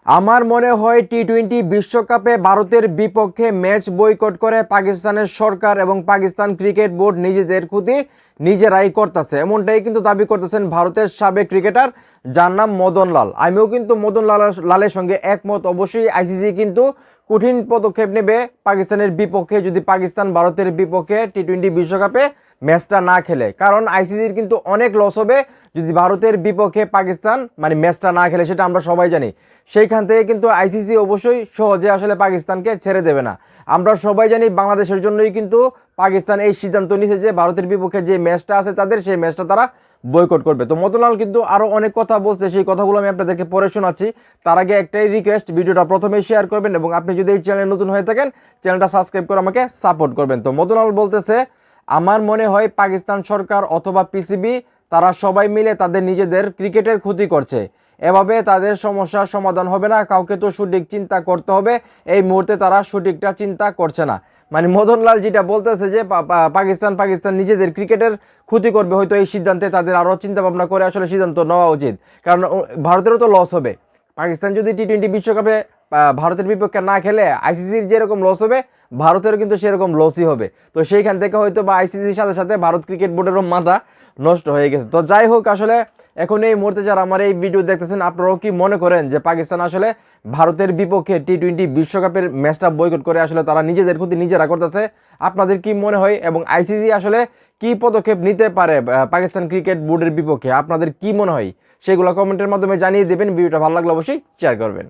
আমার মনে হয় টি-20 বিশ্বকাপে ভারতের বিপক্ষে ম্যাচ বয়কট করে পাকিস্তানের সরকার এবং পাকিস্তান ক্রিকেট বোর্ড নিজেদের ক্ষতি নিজেরাই করতেছে। এমনটাই কিন্তু দাবি করতেছেন ভারতের সাবেক ক্রিকেটার যার নাম মদন লাল। আমিও কিন্তু মদন লালের সঙ্গে একমত। অবশ্যই আইসিসি কিন্তু কঠিন পদক্ষেপ নেবে পাকিস্তানের বিপক্ষে যদি পাকিস্তান ভারতের বিপক্ষে টি-20 বিশ্বকাপে ম্যাচটা না খেলে, কারণ আইসিসির কিন্তু অনেক লস হবে যদি ভারতের বিপক্ষে পাকিস্তান ম্যাচটা না খেলে, সেটা আমরা সবাই জানি। সেইখান থেকে কিন্তু আইসিসি অবশ্যই সহজে আসলে পাকিস্তানকে ছেড়ে দেবে না। আমরা সবাই জানি বাংলাদেশের জন্যই কিন্তু পাকিস্তান এই সিদ্ধান্ত নিয়েছে যে ভারতের বিপক্ষে যে ম্যাচটা আছে তাদের, সেই ম্যাচটা তারা বয়কট করবে। তো মদনলাল কিন্তু আরও অনেক কথা বলছে, সেই কথাগুলো আমি আপনাদেরকে পড়ে শোনাচ্ছি। তার আগে একটাই রিকোয়েস্ট, ভিডিওটা প্রথমেই শেয়ার করবেন এবং আপনি যদি এই চ্যানেলে নতুন হয়ে থাকেন চ্যানেলটা সাবস্ক্রাইব করে আমাকে সাপোর্ট করবেন। তো মদনলাল বলতেছে, আমার মনে হয় পাকিস্তান সরকার অথবা পিসিবি তারা সবাই মিলে তাদের নিজেদের ক্রিকেটের ক্ষতি করছে। এভাবে তাদের সমস্যার সমাধান হবে না, কাউকে তো সঠিক চিন্তা করতে হবে। এই মুহূর্তে তারা সঠিকটা চিন্তা করছে না। মানে মদনলাল যেটা বলতেছে যে পাকিস্তান নিজেদের ক্রিকেটের ক্ষতি করবে, হয়তো এই সিদ্ধান্তে তাদের আরও চিন্তা ভাবনা করে আসলে সিদ্ধান্ত নেওয়া উচিত। কারণ ভারতেরও তো লস হবে। পাকিস্তান যদি টি-20 বিশ্বকাপে ভারতের বিপক্ষে না খেলে আইসিসির যেরকম লস হবে ভারতেরও কিন্তু সেরকম লসই হবে। তো সেইখান থেকে হয়তো বা আইসিসির সাথে সাথে ভারত ক্রিকেট বোর্ডেরও মাথা নষ্ট হয়ে গেছে। তো যাই হোক, আসলে এখন এই মুহূর্তে যারা আমার এই ভিডিও দেখতেছেন, আপনারাও কি মনে করেন যে পাকিস্তান আসলে ভারতের বিপক্ষে টি-20 বিশ্বকাপের ম্যাচটা বয়কট করে আসলে তারা নিজেদের ক্ষতি নিজেরা করতেছে? আপনাদের কি মনে হয়? এবং আইসিসি আসলে কি পদক্ষেপ নিতে পারে পাকিস্তান ক্রিকেট বোর্ডের বিপক্ষে? আপনাদের কি মনে হয় সেগুলো কমেন্টের মাধ্যমে জানিয়ে দেবেন। ভিডিওটা ভালো লাগলে অবশ্যই শেয়ার করবেন।